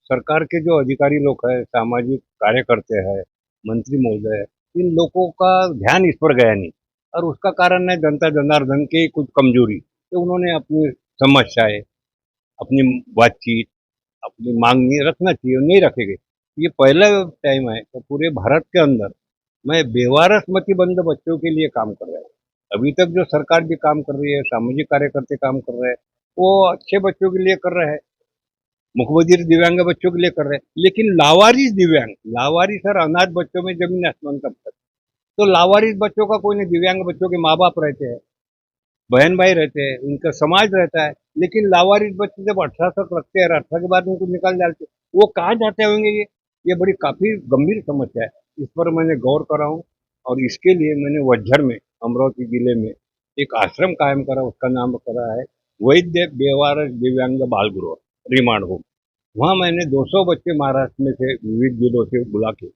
सरकार के जो अधिकारी लोग हैं, सामाजिक कार्यकर्ते हैं, मंत्री महोदय हैं, इन लोगों का ध्यान इस पर गया नहीं और उसका कारण है जनता जनार्दन की कुछ कमजोरी। तो उन्होंने अपनी समस्याएँ, अपनी बातचीत, अपनी माँग नहीं रखना चाहिए, नहीं रखेंगे। ये पहला टाइम है तो पूरे भारत के अंदर मैं बेवारस मतिबंध बच्चों के लिए काम कर रहा हूँ। अभी तक जो सरकार भी काम कर रही है, सामाजिक कार्यकर्ते काम कर रहे हैं, वो अच्छे बच्चों के लिए कर रहे हैं, मुखबधिर दिव्यांग बच्चों के लिए कर रहे हैं। लेकिन लावारिस दिव्यांग, लावारिस और अनाथ बच्चों में ज़मीन आसमान का फर्क। तो लावारिस बच्चों का कोई नहीं, दिव्यांग बच्चों के माँ-बाप रहते हैं, बहन-भाई रहते हैं, उनका समाज रहता है। लेकिन लावारिस बच्चे जब 18 तक रखते हैं और 18 के बाद उनको निकाल डालते हैं, वो कहाँ जाते होंगे ये बड़ी काफ़ी गंभीर समस्या है। इस पर मैंने गौर करा हूँ और इसके लिए मैंने वज्झर में, अमरावती जिले में एक आश्रम कायम करा, उसका नाम करा है वैद्य बेवारस दिव्यांग बाल गृह, रिमांड होम। वहाँ मैंने 200 बच्चे महाराष्ट्र में से विविध जिलों से बुला के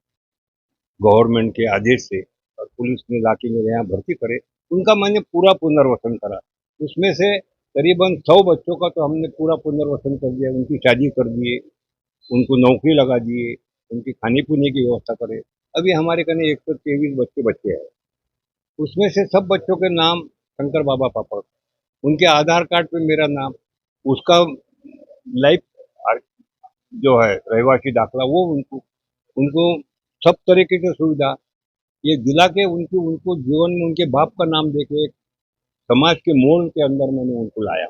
गवर्नमेंट के आदेश से और पुलिस ने लाके मेरे यहाँ भर्ती करे, उनका मैंने पूरा पुनर्वसन करा। उसमें से करीबन 100 बच्चों का तो हमने पूरा पुनर्वसन कर दिया, उनकी शादी कर दिए, उनको नौकरी लगा दिए, उनकी खाने-पीने की व्यवस्था करे। अभी हमारे कने 123 बच्चे बच्चे हैं। उसमें से सब बच्चों के नाम शंकर बाबा पापड़, उनके आधार कार्ड पे मेरा नाम, उसका लाइफ जो है रहवासी दाखला वो उनको उनको सब तरीके की सुविधा ये दिला के उनकी उनको जीवन में उनके बाप का नाम देके एक समाज के मोड़ के अंदर मैंने उनको लाया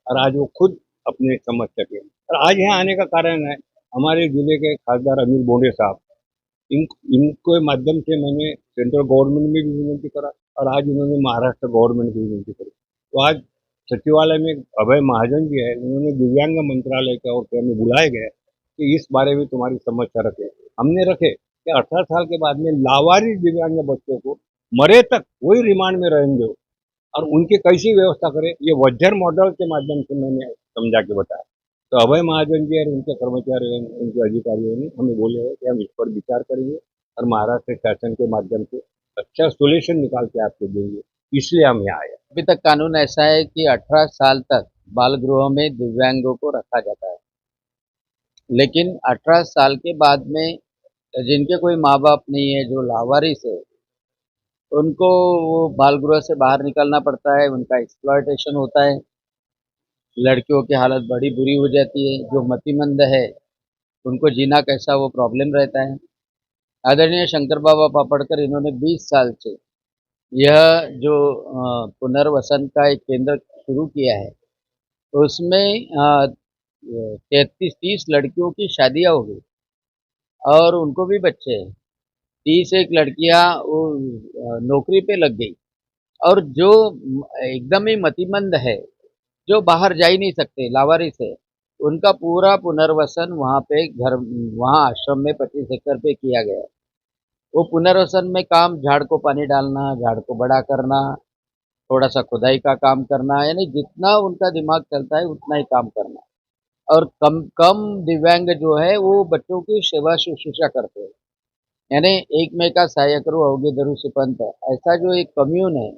और आज वो खुद अपने समस्या पे और आज यहाँ आने का कारण है हमारे जिले के खासदार अनिल बोंडे साहब। इन इनके माध्यम से मैंने सेंट्रल गवर्नमेंट में भी विनती करा और आज इन्होंने महाराष्ट्र गवर्नमेंट की विनती करी। तो आज सचिवालय में अभय महाजन जी है, उन्होंने दिव्यांग मंत्रालय का और क्या हमें बुलाए गए कि इस बारे में तुम्हारी समस्या रखे। हमने रखे कि 18 साल के बाद में लावारिस दिव्यांग बच्चों को मरे तक वही रिमांड में रहेंगे दो और उनकी कैसी व्यवस्था करें, ये वज्जर मॉडल के माध्यम से मैंने समझा के बताया। तो अभय महाजन जी और उनके कर्मचारियों ने, उनके अधिकारियों ने हमें बोले हैं कि हम इस पर विचार करेंगे और महाराष्ट्र शासन के माध्यम से अच्छा सोल्यूशन निकाल के आपको देंगे, इसलिए हम यहाँ आए। अभी तक कानून ऐसा है कि 18 साल तक बाल गृह में दिव्यांगों को रखा जाता है, लेकिन 18 साल के बाद में जिनके कोई माँ बाप नहीं है, जो लावारिस है, उनको वो बाल गृह से बाहर निकलना पड़ता है। उनका एक्सप्लॉयटेशन होता है, लड़कियों की हालत बड़ी बुरी हो जाती है। जो मतिमंद है उनको जीना कैसा वो प्रॉब्लम रहता है। आदरणीय शंकर बाबा पापड़कर इन्होंने 20 साल से यह जो पुनर्वसन का एक केंद्र शुरू किया है, उसमें 33-30 लड़कियों की शादियां हो गई और उनको भी बच्चे हैं। 30 एक लड़कियां वो नौकरी पे लग गई और जो एकदम ही मतिमंद है, जो बाहर जा ही नहीं सकते, लावारिस है, उनका पूरा पुनर्वसन वहाँ पे घर वहाँ आश्रम में 25 एकड़ पे किया गया है। वो पुनर्वसन में काम झाड़ को पानी डालना, झाड़ को बड़ा करना, थोड़ा-सा खुदाई का काम करना, यानी जितना उनका दिमाग चलता है उतना ही काम करना। और कम कम दिव्यांग जो है वो बच्चों की सेवा शुश्रूषा करते हैं। यानी एक में का सहाय्य करो अवगे धरू सुपंथ, ऐसा जो एक कम्यून है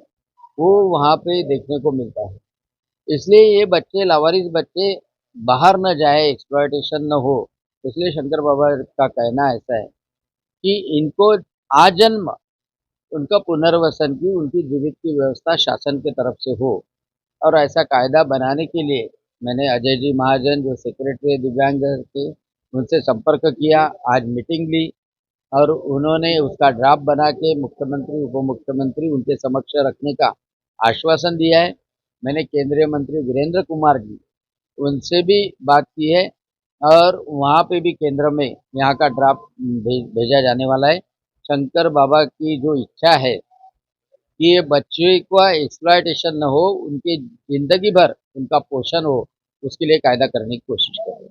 वो वहाँ पे देखने को मिलता है। इसलिए ये बच्चे लावारिस बच्चे बाहर न जाए, एक्सप्लॉयटेशन न हो, इसलिए शंकर बाबा का कहना ऐसा है कि इनको आजन्म उनका पुनर्वसन की, उनकी जीवित की व्यवस्था शासन की तरफ से हो। और ऐसा कायदा बनाने के लिए मैंने अजय जी महाजन जो सेक्रेटरी दिव्यांग के, उनसे संपर्क किया, आज मीटिंग ली और उन्होंने उसका ड्राफ्ट बना के मुख्यमंत्री, उप मुख्यमंत्री उनके समक्ष रखने का आश्वासन दिया है। मैंने केंद्रीय मंत्री वीरेंद्र कुमार जी, उनसे भी बात की है और वहाँ पे भी केंद्र में यहाँ का ड्राफ्ट भेजा जाने वाला है। शंकर बाबा की जो इच्छा है कि ये बच्चे का एक्सप्लॉयटेशन न हो, उनकी ज़िंदगी भर उनका पोषण हो, उसके लिए कायदा करने की कोशिश करें।